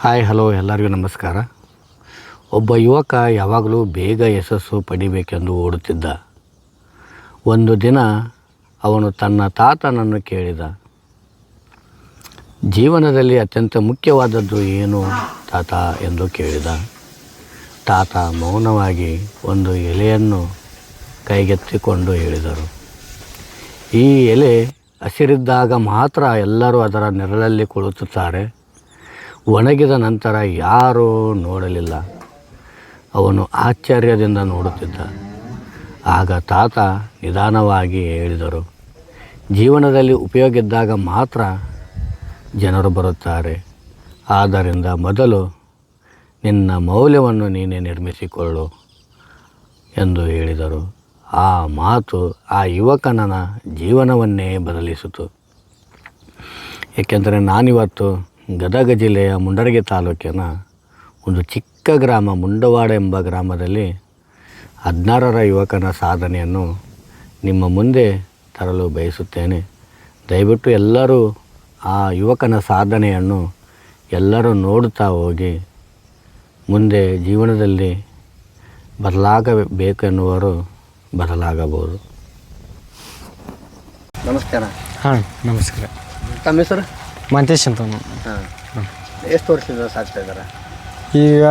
Hi hello ಎಲ್ಲರಿಗೂ ನಮಸ್ಕಾರ. ಒಬ್ಬ ಯುವಕ ಯಾವಾಗಲೂ ಬೇಗ ಯಶಸ್ಸು ಪಡಿಬೇಕೆಂದು ಓಡುತ್ತಿದ್ದ. ಒಂದು ದಿನ ಅವನು ತನ್ನ ತಾತನನ್ನು ಕೇಳಿದ, ಜೀವನದಲ್ಲಿ ಅತ್ಯಂತ ಮುಖ್ಯವಾದದ್ದು ಏನು ತಾತ ಎಂದು ಕೇಳಿದ. ತಾತ ಮೌನವಾಗಿ ಒಂದು ಎಲೆಯನ್ನು ಕೈಗೆತ್ತಿಕೊಂಡು ಹೇಳಿದರು, ಈ ಎಲೆ ಹಸಿರಿದ್ದಾಗ ಮಾತ್ರ ಎಲ್ಲರೂ ಅದರ ನೆರಳಲ್ಲಿ ಕುಳಿತುತ್ತಾರೆ, ಒಣಗಿದ ನಂತರ ಯಾರೂ ನೋಡಲಿಲ್ಲ. ಅವನು ಆಶ್ಚರ್ಯದಿಂದ ನೋಡುತ್ತಿದ್ದ. ಆಗ ತಾತ ನಿಧಾನವಾಗಿ ಹೇಳಿದರು, ಜೀವನದಲ್ಲಿ ಉಪಯೋಗ ಇದ್ದಾಗ ಮಾತ್ರ ಜನರು ಬರುತ್ತಾರೆ. ಆದ್ದರಿಂದ ಮೊದಲು ನಿನ್ನ ಮೌಲ್ಯವನ್ನು ನೀನೇ ನಿರ್ಮಿಸಿಕೊಳ್ಳು ಎಂದು ಹೇಳಿದರು. ಆ ಮಾತು ಆ ಯುವಕನ ಜೀವನವನ್ನೇ ಬದಲಿಸಿತು. ಏಕೆಂದರೆ ನಾನಿವತ್ತು ಗದಗ ಜಿಲ್ಲೆಯ ಮುಂಡರಗಿ ತಾಲೂಕಿನ ಒಂದು ಚಿಕ್ಕ ಗ್ರಾಮ ಮುಂಡವಾಡ ಎಂಬ ಗ್ರಾಮದಲ್ಲಿ 16ರ ಯುವಕನ ಸಾಧನೆಯನ್ನು ನಿಮ್ಮ ಮುಂದೆ ತರಲು ಬಯಸುತ್ತೇನೆ. ದಯವಿಟ್ಟು ಎಲ್ಲರೂ ಆ ಯುವಕನ ಸಾಧನೆಯನ್ನು ಎಲ್ಲರೂ ನೋಡುತ್ತಾ ಹೋಗಿ ಮುಂದೆ ಜೀವನದಲ್ಲಿ ಬದಲಾಗಬೇಕೆನ್ನುವರು ಬದಲಾಗಬಹುದು. ನಮಸ್ಕಾರ. ಹಾಂ ನಮಸ್ಕಾರ. ತಮ್ಮ ಹೆಸರು? ಮಂತೇಶ್ ಅಂತ. ಹಾಂ. ಎಷ್ಟು ವರ್ಷದಿಂದ ಸಾಕ್ತಾ ಇದ್ದಾರೆ? ಈಗ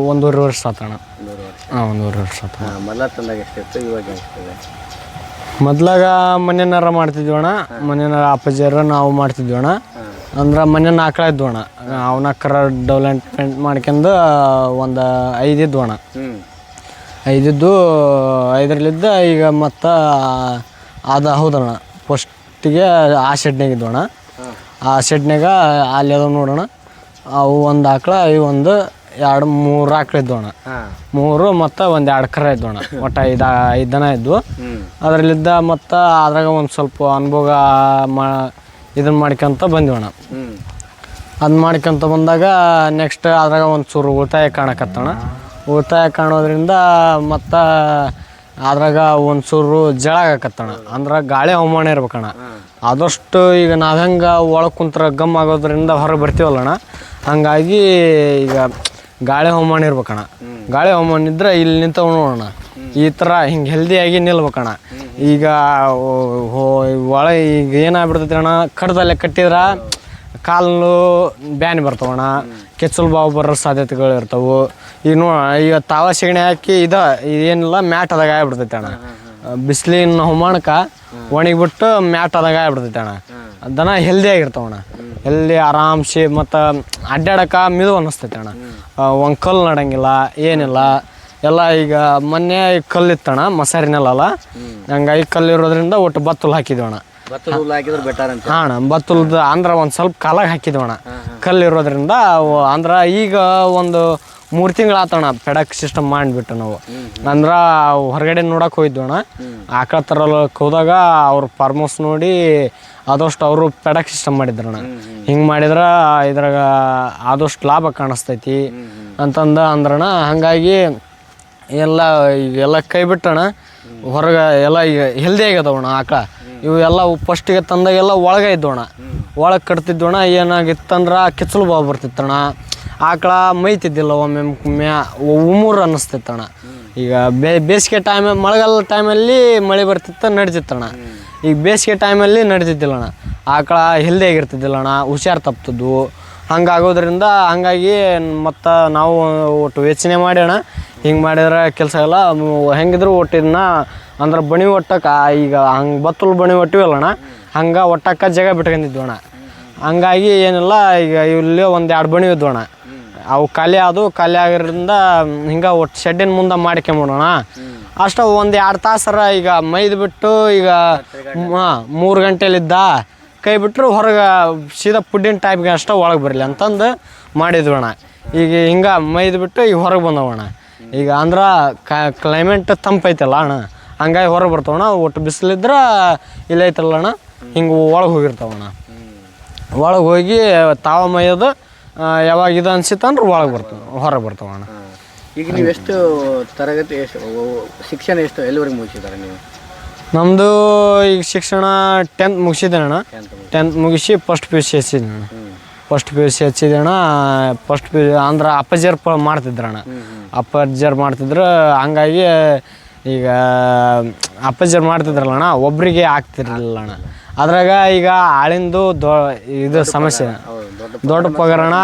1.5 ವರ್ಷ ಆತಣ್ಣ. 1.5 ವರ್ಷ. ಹಾಂ 1.5 ವರ್ಷ ಆತ. ಹಾಂ. ಮೊದಲ ತಂದಾಗ ಎಷ್ಟಿತ್ತು, ಇವಾಗ ಎಷ್ಟಿದೆ? ಮೊದ್ಲಾಗ ಮನೆನಾರ ಮಾಡ್ತಿದ್ವಣ್ಣ. ಮನೆನಾರ ಅಪ್ಪಾಜಿಯರ ನಾವು ಮಾಡ್ತಿದ್ವಣ್ಣ. ಅಂದ್ರೆ ಮನೆನ ಆಕಳ ಇದ್ವಣ್ಣ. ಅವನ ಕರ ಡೆವಲಪ್ಮೆಂಟ್ ಮಾಡ್ಕೊಂಡು ಒಂದು 5 ಇದ್ವಣ್ಣ. 5 ಇದ್ದು 5ರಲ್ಲಿದ್ದ ಈಗ ಮತ್ತು ಅದು ಹೌದಣ್ಣ. ಫಸ್ಟಿಗೆ ಆ ಶೆಡ್ನಾಗ ಇದ್ವಣ್ಣ. ಆ ಶೆಡ್ನಾಗ ಅಲ್ಲಿ ಅದಾವ ನೋಡೋಣ. ಅವು ಒಂದು ಆಕಳ, ಇವು ಒಂದು 2-3 ಆಕಳ ಇದ್ವಣ್ಣ. 3 ಮತ್ತು ಒಂದು 2 ಕರ ಇದ್ವಣ್ಣ. ಒಟ್ಟು 5 ದನ ಇದ್ವು. ಅದರಲ್ಲಿದ್ದ ಮತ್ತು ಅದ್ರಾಗ ಒಂದು ಸ್ವಲ್ಪ ಅನುಭವ ಇದನ್ನು ಮಾಡ್ಕೊಂತ ಬಂದಿವಣ್ಣ. ಅದನ್ನ ಮಾಡ್ಕೊಂತ ಬಂದಾಗ ನೆಕ್ಸ್ಟ್ ಅದ್ರಾಗ ಒಂದು ಚೂರು ಉಳಿತಾಯ ಕಾಣಕತ್ತಣ್ಣ. ಉಳಿತಾಯ ಕಾಣೋದ್ರಿಂದ ಮತ್ತು ಅದ್ರಾಗ ಒಂದು ಚೂರು ಜಳ ಆಗಕತ್ತಣ್ಣ. ಅಂದ್ರೆ ಗಾಳಿ ಹವಾಮಾನ ಇರ್ಬೇಕಣ್ಣ. ಆದಷ್ಟು ಈಗ ನಾವು ಹೆಂಗೆ ಒಳಗೆ ಕುಂತ್ರ ಗಮ್ ಆಗೋದ್ರಿಂದ ಹೊರಗೆ ಬರ್ತೀವಲ್ಲಣ್ಣ, ಹಾಗಾಗಿ ಈಗ ಗಾಳಿ ಹವಾಮಾನ ಇರ್ಬೇಕಣ್ಣ. ಗಾಳಿ ಹವಾಮಾನ ಇದ್ರೆ ಇಲ್ಲಿ ನಿಂತವ್ ನೋಡೋಣ, ಈ ಥರ ಹಿಂಗೆ ಹೆಲ್ದಿಯಾಗಿ ನಿಲ್ಬೇಕಣ್ಣ. ಈಗ ಈಗ ಏನಾಗ್ಬಿಡ್ತೈತಿ ಅಣ್ಣ, ಕಡ್ದಲ್ಲೇ ಕಟ್ಟಿದ್ರೆ ಕಾಲು ಬ್ಯಾನಿ ಬರ್ತಾವಣ್ಣ, ಕೆಚ್ಚಲು ಬಾವು ಬರೋ ಸಾಧ್ಯತೆಗಳು ಇರ್ತಾವೆ. ಈಗ ಈಗ ತಾವ ಸೆಗಣಿ ಹಾಕಿ ಇದೇನಿಲ್ಲ ಮ್ಯಾಟ್ ಅದಾಗ ಆಗ್ಬಿಡ್ತೈತೆ ಅಣ್ಣ. ಬಿಸಿಲಿನ ಹವಾಮಾನಕ್ಕೆ ಒಣಗಿಬಿಟ್ಟು ಮ್ಯಾಟ್ ಅದಾಗ ಆಗ್ಬಿಡ್ತೈತೆ ಅಣ್ಣ. ದನ ಹೆಲ್ದಿ ಆಗಿರ್ತಾವಣ್ಣ. ಹೆಲ್ದಿ ಆರಾಮ್ಸೆ ಮತ್ತು ಅಡ್ಡಾಡಕ್ಕೆ ಮಿದು ಅನ್ನಿಸ್ತೈತೆ ಅಣ್ಣ. ಒಂದು ಕಲ್ಲು ನಡಂಗಿಲ್ಲ ಏನಿಲ್ಲ. ಎಲ್ಲ ಈಗ ಮೊನ್ನೆ ಕಲ್ಲಿತ್ತಣ್ಣ, ಮಸಾರಿನಲ್ಲ, ಹಂಗಾಗಿ ಕಲ್ಲು ಇರೋದ್ರಿಂದ ಒಟ್ಟು ಬತ್ತಲು ಹಾಕಿದ್ವಣ್ಣ. ಹಾಂ ಅಣ್ಣ, ಬತ್ತಲ್ದು ಅಂದ್ರೆ ಒಂದು ಸ್ವಲ್ಪ ಕಾಲಾಗ ಹಾಕಿದ್ವಣ್ಣ. ಕಲ್ಲು ಇರೋದ್ರಿಂದ ಅಂದ್ರೆ ಈಗ ಒಂದು 3 ತಿಂಗಳು ಆತಣ್ಣ ಪೆಡಕ್ ಸಿಸ್ಟಮ್ ಮಾಡಿಬಿಟ್ಟು ನಾವು. ಅಂದ್ರೆ ಹೊರಗಡೆ ನೋಡಕ್ಕೆ ಹೋಗಿದ್ವಣ್ಣ. ಆಕಳ ತರಕ್ಕೆ ಹೋದಾಗ ಅವ್ರ ಫಾರ್ಮ್ ಹೌಸ್ ನೋಡಿ ಆದಷ್ಟು ಅವರು ಪೆಡಕ್ ಸಿಸ್ಟಮ್ ಮಾಡಿದ್ರಣ್ಣ. ಹಿಂಗೆ ಮಾಡಿದ್ರೆ ಇದ್ರಾಗ ಆದಷ್ಟು ಲಾಭ ಕಾಣಿಸ್ತೈತಿ ಅಂತಂದು ಅಂದ್ರಣ್ಣ. ಹಾಗಾಗಿ ಈಗೆಲ್ಲ ಕೈ ಬಿಟ್ಟಣ್ಣ. ಹೊರಗೆ ಎಲ್ಲ ಈಗ ಹೆಲ್ದಿ ಆಗ್ಯದವಣ್ಣ ಆಕಳ. ಇವು ಎಲ್ಲ ಫಸ್ಟಿಗೆ ತಂದಾಗೆಲ್ಲ ಒಳಗೆ ಇದ್ದವಣ್ಣ. ಒಳಗೆ ಕಟ್ತಿದ್ವಣ್ಣ. ಏನಾಗಿತ್ತಂದ್ರೆ ಕೆಚ್ಚಲು ಬಾವು ಬರ್ತಿತ್ತಣ್ಣ. ಆಕಳ ಮೈತಿದ್ದಿಲ್ಲ, ಒಮ್ಮೆ ಉಮ್ಮೂರು ಅನ್ನಿಸ್ತಿತ್ತಣ್ಣ. ಈಗ ಬೇಸಿಗೆ ಮಳೆಗಾಲ ಟೈಮಲ್ಲಿ ಮಳೆ ಬರ್ತಿತ್ತು, ನಡಿತಿತ್ತಣ್ಣ. ಈಗ ಬೇಸಿಗೆ ಟೈಮಲ್ಲಿ ನಡಿತಿದ್ದಿಲ್ಲಣ್ಣ. ಆಕಳ ಹೆಲ್ದಿ ಆಗಿರ್ತಿದ್ದಿಲ್ಲಣ್ಣ, ಹುಷಾರು ತಪ್ತಿದ್ವು. ಹಂಗಾಗೋದ್ರಿಂದ ಹಂಗಾಗಿ ಮತ್ತು ನಾವು ಒಟ್ಟು ಯೋಚನೆ ಮಾಡ್ಯೋಣ. ಹಿಂಗೆ ಮಾಡಿದ್ರೆ ಕೆಲಸ ಎಲ್ಲ ಹೆಂಗಿದ್ರು ಒಟ್ಟಿನ ಅಂದ್ರೆ ಬಣಿ ಒಟ್ಟಕ್ಕೆ ಈಗ ಹಂಗೆ ಬತ್ತಲು ಬಣಿ ಒಟ್ಟಿವಲ್ಲಣ್ಣ, ಹಂಗೆ ಒಟ್ಟಕ್ಕೆ ಜಾಗ ಬಿಟ್ಕೊಂಡಿದ್ವಣ್ಣ. ಹಂಗಾಗಿ ಏನಿಲ್ಲ, ಈಗ ಇಲ್ಲಿ ಒಂದು 2 ಬಣಿ ಇದ್ವಣ್ಣ. ಅವು ಖಾಲಿ ಆಗಿರೋದ್ರಿಂದ ಹಿಂಗೆ ಒಟ್ಟು ಶೆಡ್ಡಿನ ಮುಂದೆ ಮಾಡ್ಕೊಂಬಿಡೋಣ. ಅಷ್ಟು ಒಂದು 2 ತಾಸರ ಈಗ ಮೈದು ಬಿಟ್ಟು ಈಗ 3 ಗಂಟೆಲಿದ್ದ ಕೈ ಬಿಟ್ಟರು ಹೊರಗೆ ಸೀದಾ ಪುಡ್ಡಿನ ಟೈಪ್ಗೆ ಅಷ್ಟೇ ಒಳಗೆ ಬರಲಿ ಅಂತಂದು ಮಾಡಿದ್ವಣ್ಣ. ಈಗ ಹಿಂಗೆ ಮೈದು ಬಿಟ್ಟು ಈಗ ಹೊರಗೆ ಬಂದವಣ್ಣ. ಈಗ ಅಂದ್ರೆ ಕ್ಲೈಮೇಟ್ ತಂಪೈತಲ್ಲ ಅಣ್ಣ, ಹಂಗಾಗಿ ಹೊರಗೆ ಬರ್ತಾವಣ್ಣ. ಒಟ್ಟು ಬಿಸಿಲಿದ್ರೆ ಇಲ್ಲೈತಲ್ಲ ಅಣ್ಣ, ಹಿಂಗೆ ಒಳಗೆ ಹೋಗಿರ್ತಾವಣ್ಣ. ಒಳಗೆ ಹೋಗಿ ತಾವ ಮೈಯೋದು ಯಾವಾಗ ಇದು ಅನ್ಸಿತ್ತಂದ್ರೆ ಒಳಗೆ ಹೊರಗೆ ಬರ್ತಾವಣ್ಣ. ಈಗ ನೀವು ಎಷ್ಟು ತರಗತಿ, ಶಿಕ್ಷಣ ಎಷ್ಟು ಎಲ್ಲಿವರೆಗೆ ಮುಗಿಸಿದ್ದಾರೆ ನೀವು? ನಮ್ಮದು ಈಗ ಶಿಕ್ಷಣ 10th ಮುಗಿಸಿದ್ದೇನೆ ಅಣ್ಣ. 10th ಮುಗಿಸಿ ಫಸ್ಟ್ PUC ಹಚ್ಚಿದ್ದೀನಿ ಅಣ್ಣ. ಫಸ್ಟ್ ಪಿ ಯು ಸಿ ಹಚ್ಚಿದೆ ಅಣ್ಣ. ಫಸ್ಟ್ ಪಿ ಯು ಅಂದ್ರೆ ಅಪ್ಪಜರ್ ಮಾಡ್ತಿದ್ರಣ್ಣ. ಅಪ್ಪಜರ್ ಮಾಡ್ತಿದ್ರು, ಹಂಗಾಗಿ ಈಗ ಅಪ್ಪಜರ್ ಮಾಡ್ತಿದ್ರಲ್ಲ ಅಣ್ಣ, ಒಬ್ಬರಿಗೆ ಆಗ್ತಿರ್ಲಿಲ್ಲ ಅಣ್ಣ. ಅದ್ರಾಗ ಈಗ ಆಳಿಂದು ಇದು ಸಮಸ್ಯೆ, ದೊಡ್ಡ ಪಗಾರಣ.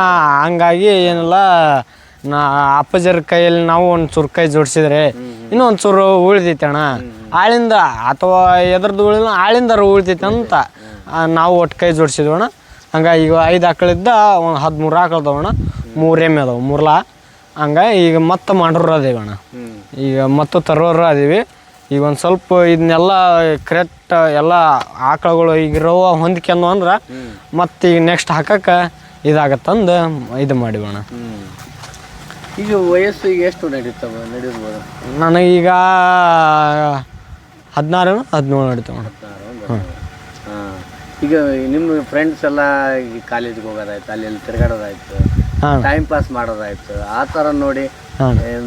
ಹಂಗಾಗಿ ಏನಿಲ್ಲ, ಅಪ್ಪಜರ್ ಕೈಯಲ್ಲಿ ನಾವು ಒಂಚೂರು ಕೈ ಜೋಡಿಸಿದ್ರೆ ಇನ್ನೂ ಒಂಚೂರು ಉಳಿದೈತೆ ಅಣ್ಣ. ಆಳಿಂದ ಅಥವಾ ಎದ್ರದ್ದು ಉಳಿದ ಆಳಿಂದಾರು ಉಳಿತೈತೆ ಅಂತ ನಾವು ಒಟ್ಟು ಕೈ ಜೋಡಿಸಿದ್ವಣ್ಣ. ಹಂಗಾಗಿ ಈಗ 5 ಆಕಳಿದ್ದ ಒಂದು 13 ಆಕಳದವಣ್ಣ, 3 ಎಮ್ಮೆ ಅದಾವೆ, 3 ಹಂಗಾಗಿ ಈಗ ಮತ್ತೆ ಮಾಡೋರು ಅದೇವಣ್ಣ. ಈಗ ಮತ್ತು ತರೋರು ಅದೀವಿ. ಈಗ ಒಂದು ಸ್ವಲ್ಪ ಇದನ್ನೆಲ್ಲ ಕರೆಕ್ಟ್ ಎಲ್ಲ ಆಕಳುಗಳು ಈಗಿರೋ ಹೊಂದ್ಕೊಂಡು ಅಂದ್ರೆ ಮತ್ತು ಈಗ ನೆಕ್ಸ್ಟ್ ಹಾಕಕ್ಕೆ ಇದಾಗತ್ತಂದು ಇದು ಮಾಡಿವಣ್ಣ. ಈಗ ವಯಸ್ಸು ಈಗ ಎಷ್ಟು ನಡೀರ್ಬೋದು? ನನಗೀಗ 16-17 ನಡೀತಾವಣ್ಣ. ಈಗ ನಿಮ್ಮ ಫ್ರೆಂಡ್ಸ್ ಎಲ್ಲ ಈಗ ಕಾಲೇಜ್ಗೆ ಹೋಗೋದಾಯ್ತು, ಅಲ್ಲಿ ತಿರ್ಗಾಡೋದಾಯ್ತು, ಟೈಮ್ ಪಾಸ್ ಮಾಡೋದಾಯ್ತು, ಆ ಥರ ನೋಡಿ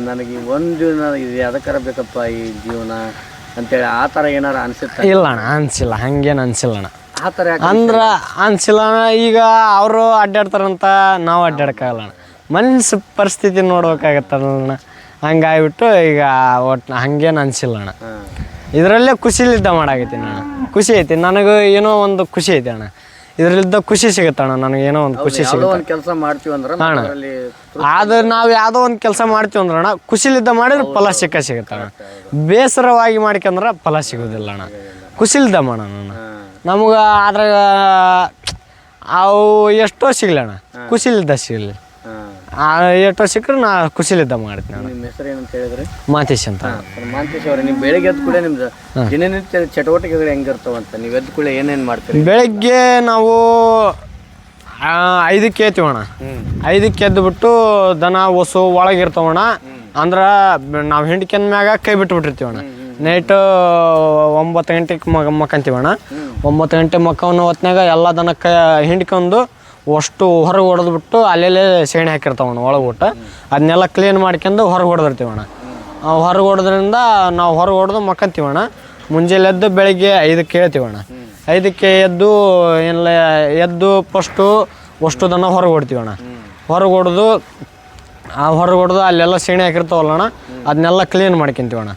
ನನಗೆ ಒಂದು ಇದು ಯಾವ್ದಕ್ಕಾರ ಬೇಕಪ್ಪ ಈ ಜೀವನ ಅಂತೇಳಿ ಆ ಥರ ಏನಾರ ಅನಿಸುತ್ತೆ? ಇಲ್ಲ ಅಣ್ಣ, ಅನಿಸಿಲ್ಲ, ಹಂಗೇನು ಅನಿಸಿಲ್ಲ ಅಣ್ಣ. ಆ ಥರ ಅಂದ್ರೆ ಅನಿಸಿಲ್ಲ ಅಣ್ಣ. ಈಗ ಅವರು ಅಡ್ಡಾಡ್ತಾರಂತ ನಾವು ಅಡ್ಡಾಡಕ್ಕಾಗಲ್ಲ ಅಣ್ಣ, ಮನಸ್ಸು ಪರಿಸ್ಥಿತಿ ನೋಡ್ಬೇಕಾಗತ್ತಣ್ಣ. ಹಂಗಾಗ್ಬಿಟ್ಟು ಈಗ ಒಟ್ಟು ಹಂಗೇನು ಅನಿಸಿಲ್ಲ ಅಣ್ಣ. ಇದರಲ್ಲೇ ಖುಷಿಲಿದ್ದ ಮಾಡಾಕತ್ತೀನಿ ಅಣ್ಣ. ಖುಷಿ ಐತಿ ನನಗೆ, ಏನೋ ಒಂದು ಖುಷಿ ಐತಿ ಅಣ್ಣ. ಇದರಲ್ಲಿದ್ದ ಖುಷಿ ಸಿಗುತ್ತಣ್ಣ ನನಗೆ, ಏನೋ ಒಂದು ಖುಷಿ ಸಿಗುತ್ತೆ. ಕೆಲಸ ಮಾಡ್ತೀವಿ ಅಂದ್ರೆ ಅಣ್ಣ, ಆದ್ರೆ ನಾವು ಯಾವುದೋ ಒಂದು ಕೆಲಸ ಮಾಡ್ತೀವಿ ಅಂದ್ರೆ ಅಣ್ಣ, ಖುಷಿಲಿದ್ದ ಮಾಡಿದ್ರೆ ಫಲ ಸಿಗುತ್ತಣ್ಣ. ಬೇಸರವಾಗಿ ಮಾಡ್ಕೊಂಡ್ರೆ ಫಲ ಸಿಗೋದಿಲ್ಲ ಅಣ್ಣ. ಖುಷಿಲಿದ್ದ ಮಾಡೋಣ ನಮ್ಗೆ. ಅದ್ರಾಗ ಅವು ಎಷ್ಟೋ ಸಿಗಲಿ ಅಣ್ಣ, ಖುಷಿಲಿದ್ದ ಸಿಗಲಿ. ಎಷ್ಟೋ ಸಿಕ್ಕರೆ ನಾ ಖುಷಿಲಿದ್ದ ಮಾಡ್ತೀನಿ ಅಣ್ಣ. ನಿಮ್ಮ ಹೆಸರು ಏನಂತ ಹೇಳಿದ್ರಿ? ಮಾತೇಶ್ ಅಂತ. ಮಾತೇಶ್ ಅವರೇ, ನೀವು ಬೆಳಿಗ್ಗೆ ಎದ್ದು ಕೂಡ ನಿಮ್ದು ದಿನನಿತ್ಯ ಚಟುವಟಿಕೆಗಳು ಹೆಂಗಿರ್ತಾವಂತ? ನೀವು ಎದ್ದು ಕೂಡ ಏನೇನು ಮಾಡ್ತೀರಿ? ಬೆಳಗ್ಗೆ ನಾವು 5ಕ್ಕೆ ಎತ್ತೀವಣ್ಣ. 5ಕ್ಕೆ ಎದ್ದುಬಿಟ್ಟು ದನ ಹೊಸು ಒಳಗಿರ್ತಾವಣ್ಣ. ಅಂದ್ರೆ ನಾವು ಹಿಂಡ್ಕೊಂಡ ಮ್ಯಾಗ ಕೈ ಬಿಟ್ಬಿಟ್ಟಿರ್ತೀವಣ್ಣ. ನೈಟ್ 9 ಗಂಟೆಗೆ ಮಕ್ಕಂತೀವಣ್ಣ. 9 ಗಂಟೆ ಮಕ್ಕವನ್ನ ಹೊತ್ನಾಗ ಎಲ್ಲ ದನಕ್ಕೆ ಹಿಂಡ್ಕೊಂಡು ಅಷ್ಟು ಹೊರಗೆ ಹೊಡೆದ್ಬಿಟ್ಟು ಅಲ್ಲೆಲ್ಲೇ ಸೆಗಣಿ ಹಾಕಿರ್ತಾವಣ್ಣ ಒಳಗೆ. ಅದನ್ನೆಲ್ಲ ಕ್ಲೀನ್ ಮಾಡ್ಕೊಂಡು ಹೊರಗೆ ಹೊಡೆದಿರ್ತೀವಣ್ಣ. ಹೊರಗೆ ಹೊಡೆದ್ರಿಂದ ನಾವು ಹೊರಗೆ ಹೊಡೆದು ಮಕ್ಕಂತೀವಣ್ಣ. ಮುಂಜಾನೆ ಎದ್ದು ಬೆಳಿಗ್ಗೆ 5ಕ್ಕೆ ಹೇಳ್ತೀವಣ್ಣ. 5ಕ್ಕೆ ಎದ್ದು ಫಸ್ಟು ಅಷ್ಟು ದನ ಹೊರಗೆ ಹೊಡ್ತೀವಣ್ಣ. ಹೊರಗೆ ಹೊಡೆದು ಅಲ್ಲೆಲ್ಲ ಸೆಗಣಿ ಹಾಕಿರ್ತಾವಲ್ಲಣ್ಣ, ಅದನ್ನೆಲ್ಲ ಕ್ಲೀನ್ ಮಾಡ್ಕೊಂತೀವಣ್ಣ.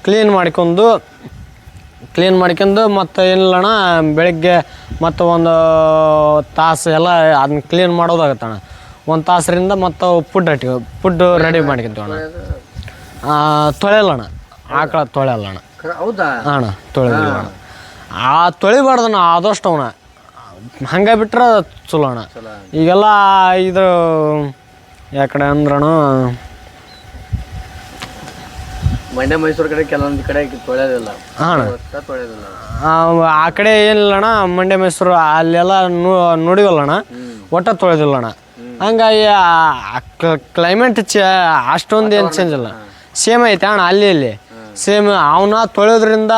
ಕ್ಲೀನ್ ಮಾಡ್ಕೊಂಡು ಮತ್ತು ಏನಿಲ್ಲಣ್ಣ, ಬೆಳಗ್ಗೆ ಮತ್ತು ಒಂದು ತಾಸು ಎಲ್ಲ ಅದನ್ನ ಕ್ಲೀನ್ ಮಾಡೋದಾಗತ್ತಣ್ಣ. 1 ತಾಸರಿಂದ ಮತ್ತು ಫುಡ್ ರೆಡಿ ಮಾಡ್ಕೊಂತೀವಣ್ಣ. ತೊಳೆಯಲ್ಲಣ್ಣ, ಆಕಳ ತೊಳೆಯಲ್ಲಣ್ಣ. ಹೌದಾ ಅಣ್ಣ? ತೊಳೆದಿಲ್ಲಣ್ಣ. ತೊಳಿಬಾರ್ದಣ್ಣ ಆದಷ್ಟು ಅವನ, ಹಂಗೆ ಬಿಟ್ರೆ ಚಲೋ ಅಣ್ಣ. ಈಗೆಲ್ಲ ಇದು ಯಾಕಡೆ ಅಂದ್ರಣ, ಮಂಡ್ಯ ಮೈಸೂರು ಕಡೆ ಕೆಲವೊಂದು ಕಡೆ ತೊಳೆಯೋದಿಲ್ಲ. ಹಾಂ, ಆ ಕಡೆ ಏನಿಲ್ಲಣ್ಣ, ಮಂಡ್ಯ ಮೈಸೂರು ಅಲ್ಲೆಲ್ಲ ನೋಡಿವಲ್ಲಣ್ಣ, ಒಟ್ಟ ತೊಳೆದಿಲ್ಲಣ್ಣ. ಹಂಗಾಗಿ ಕ್ಲೈಮೇಟ್ ಅಷ್ಟೊಂದು ಏನು ಚೇಂಜ್ ಇಲ್ಲ, ಸೇಮ್ ಐತೆ ಅಣ್ಣ. ಅಲ್ಲಿ ಸೇಮ್ ಅವನ್ನ ತೊಳೆಯೋದ್ರಿಂದ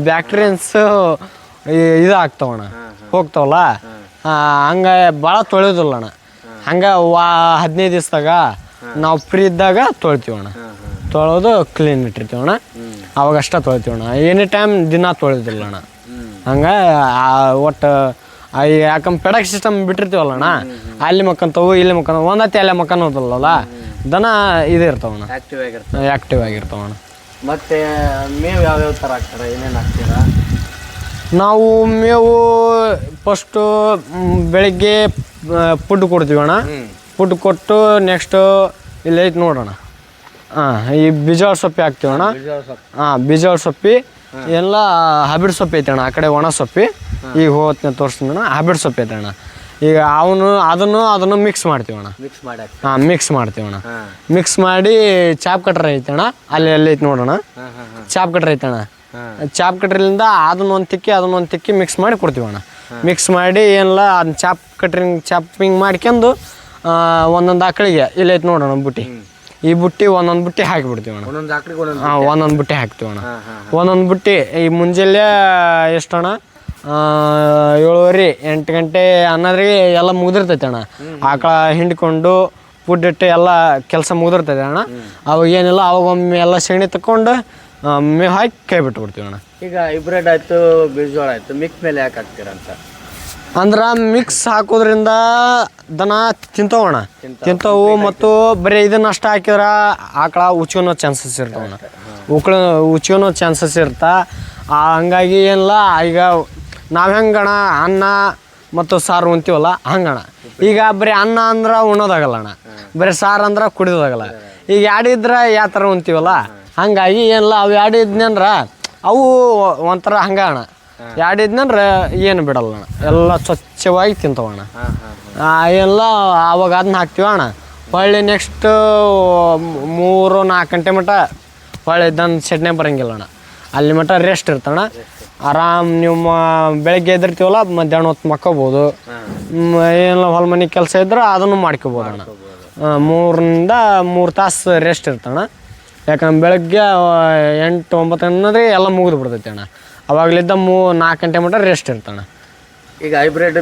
ಬ್ಯಾಕ್ಟೀರಿಯನ್ಸ್ ಇದು ಆಗ್ತಾವಣ್ಣ, ಹೋಗ್ತಾವಲ್ಲ. ಹಂಗೆ ಭಾಳ ತೊಳೆಯೋದಿಲ್ಲಣ್ಣ. ಹಂಗೆ 15 ದಿವಸದಾಗ ನಾವು ಫ್ರೀ ಇದ್ದಾಗ ತೊಳಿತೀವಣ್ಣ. ತೊಳೆದು ಕ್ಲೀನ್ ಇಟ್ಟಿರ್ತೀವಣ್ಣ, ಅವಾಗ ಅಷ್ಟೇ ತೊಳಿತೀವಣ್ಣ. ಎನಿ ಟೈಮ್ ದಿನ ತೊಳೆದಿಲ್ಲಣ್ಣ. ಹಂಗೆ ಒಟ್ಟು ಯಾಕಂದ್ರೆ ಪೆಡಕ್ ಸಿಸ್ಟಮ್ ಬಿಟ್ಟಿರ್ತೀವಲ್ಲಣ್ಣ, ಅಲ್ಲಿ ಮಕ್ಕಂತವು ಇಲ್ಲಿ ಮಕ್ಕಂತವು, ಒಂದತ್ತೆ ಅಲ್ಲೇ ಮಕ್ಕನ್ನೋದಲ್ಲ, ದನ ಇದು ಇರ್ತಾವಣ್ಣ, ಆ್ಯಕ್ಟಿವ್ ಆಗಿರ್ತಾವಣ್ಣ. ಮತ್ತು ಮೇವು ಯಾವ್ಯಾವ ಥರ ಹಾಕ್ತಾರೆ, ಏನೇನು ಹಾಕ್ತೀರಾ? ನಾವು ಮೇವು ಫಸ್ಟು ಬೆಳಗ್ಗೆ ಫುಡ್ ಕೊಡ್ತೀವಣ್ಣ. ಫುಡ್ ಕೊಟ್ಟು ನೆಕ್ಸ್ಟು ಇಲ್ಲಿ ಐತೆ ನೋಡೋಣ, ಈ ಬೀಜಾಳ ಸೊಪ್ಪಿ ಹಾಕ್ತೀವಣ್ಣ. ಬೀಜಾಳ ಸೊಪ್ಪಿ ಎಲ್ಲ ಹಬಿಡ್ ಸೊಪ್ಪಿ ಐತೆ ಅಣ್ಣ. ಆ ಕಡೆ ಒಣ ಸೊಪ್ಪಿ ಈಗ ಹೋಗ್ತೀನಿ ತೋರಿಸ್ತೀನಣ್ಣ. ಹಬಿಡ್ ಸೊಪ್ಪಿ ಐತೆ ಅಣ್ಣ. ಈಗ ಅದನ್ನು ಮಿಕ್ಸ್ ಮಾಡ್ತೀವಣ್ಣ. ಮಿಕ್ಸ್ ಮಾಡ್ತೀವಣ್ಣ. ಮಿಕ್ಸ್ ಮಾಡಿ ಚಾಪ್ ಕಟ್ರ್ ಐತಣ್ಣ, ಅಲ್ಲಿ ಐತೆ ನೋಡೋಣ. ಚಾಪ್ ಕಟ್ರ್ ಐತಣ್ಣ. ಚಾಪ್ ಕಟ್ರಿಂದ ಅದನ್ನೊಂದು ತಿಕ್ಕಿ ಮಿಕ್ಸ್ ಮಾಡಿ ಕೊಡ್ತೀವಣ್ಣ. ಮಿಕ್ಸ್ ಮಾಡಿ ಏನಿಲ್ಲ ಅದನ್ನ ಚಾಪಿಂಗ್ ಮಾಡ್ಕೊಂಡು ಒಂದೊಂದು ಆಕಳಿಗೆ ಇಲ್ಲೈತೆ ನೋಡೋಣ ಬುಟ್ಟಿ. ಈ ಬುಟ್ಟಿ ಒಂದೊಂದು ಬುಟ್ಟಿ ಹಾಕಿಬಿಡ್ತೀವಣ್ಣ. ಒಂದೊಂದು ಬುಟ್ಟಿ ಹಾಕ್ತೀವಣ್ಣ. ಒಂದೊಂದು ಬುಟ್ಟಿ ಈ ಮುಂಜಾನೆ ಎಷ್ಟಣ್ಣ, 7:30-8 ಗಂಟೆ ಅನ್ನೋದ್ರಿಗೆ ಎಲ್ಲ ಮುಗಿದಿರ್ತೈತೆ ಅಣ್ಣ. ಆಕಳ ಹಿಂಡ್ಕೊಂಡು ಫುಡ್ ಇಟ್ಟು ಎಲ್ಲ ಕೆಲಸ ಮುಗಿದಿರ್ತೈತೆ ಅಣ್ಣ. ಅವಾಗ ಏನಿಲ್ಲ, ಅವಾಗ ಒಮ್ಮೆ ಎಲ್ಲ ಸೆಗಣಿ ತಗೊಂಡು ಮೇವು ಹಾಕಿ ಕೈ ಬಿಟ್ಬಿಡ್ತೀವಿ ಅಣ್ಣ. ಈಗ ಹೈಬ್ರಿಡ್ ಆಯ್ತು ಬೀಜೋಳ ಆಯ್ತು ಮಿಕ್ಸ್ ಮೇಲೆ ಯಾಕೆ ಹಾಕ್ತೀರಂತ? ಅಂದ್ರೆ ಮಿಕ್ಸ್ ಹಾಕೋದ್ರಿಂದ ದನ ತಿಂತಾವಣ್ಣ, ತಿಂತಾವು ಮತ್ತು ಬರೀ ಇದನ್ನ ಅಷ್ಟು ಹಾಕಿದ್ರೆ ಆಕಳ ಉಚ್ಕೊಳೋ ಚಾನ್ಸಸ್ ಇರ್ತಾವಣ್ಣ, ಉಚ್ಕೊಳೋ ಚಾನ್ಸಸ್ ಇರ್ತಾ. ಹಂಗಾಗಿ ಏನಿಲ್ಲ, ಈಗ ನಾವು ಹೆಂಗಣ ಅನ್ನ ಮತ್ತು ಸಾರು ಉಣ್ತೀವಲ್ಲ ಹಂಗಣ. ಈಗ ಬರೀ ಅನ್ನ ಅಂದ್ರೆ ಉಣ್ಣೋದಾಗಲ್ಲ ಅಣ್ಣ, ಬರೀ ಸಾರು ಅಂದ್ರೆ ಕುಡಿಯೋದಾಗಲ್ಲ. ಈಗ ಆಡಿದ್ರೆ ಯಾವ ಥರ ಉಣ್ತೀವಲ್ಲ ಹಂಗಾಗಿ ಏನಿಲ್ಲ, ಅವು ಆಡಿದ್ನಂದ್ರೆ ಅವು ಒಂಥರ ಹಂಗ ಅಣ್ಣ. ಆಡಿದ್ನಂದ್ರೆ ಏನು ಬಿಡಲ್ಲ ಅಣ್ಣ, ಎಲ್ಲ ಸ್ವಚ್ಛವಾಗಿ ತಿಂತವಣ್ಣ. ಎಲ್ಲ ಆವಾಗ ಅದನ್ನ ಹಾಕ್ತೀವಿ ಅಣ್ಣ. ಹೊಳ್ಳಿ ನೆಕ್ಸ್ಟ್ 3-4 ಗಂಟೆ ಮಟ್ಟ ಹೊಳ್ಳಿ ದನ ಸೆಡ್ನೆ ಬರೋಂಗಿಲ್ಲ ಅಣ್ಣ, ಅಲ್ಲಿ ಮಟ್ಟ ರೆಸ್ಟ್ ಇರ್ತಣ್ಣ. ಆರಾಮ್ ನೀವು ಬೆಳಗ್ಗೆ ಎದಿರ್ತೀವಲ್ಲ ಮಧ್ಯಾಹ್ನ ಹೊತ್ತು ಮಕ್ಕೋಬೋದು. ಏನೆಲ್ಲ ಹೊಲ ಮನೆ ಕೆಲಸ ಇದ್ರೆ ಅದನ್ನು ಮಾಡ್ಕೋಬೋದು ಅಣ್ಣ. 3 ತಾಸು ರೆಸ್ಟ್ ಇರ್ತಣ್ಣ. ಯಾಕಂದ್ರೆ ಬೆಳಗ್ಗೆ 8-9 ಅನ್ನೋದ್ರೆ ಎಲ್ಲ ಮುಗಿದು ಬಿಡ್ತೈತಿ ಅಣ್ಣ. ಅವಾಗಲಿದ್ದ 4 ಗಂಟೆ ಮಟ್ಟ ರೆಸ್ಟ್ ಇರ್ತಣ್ಣ. ಈಗ ಹೈಬ್ರಿಡ್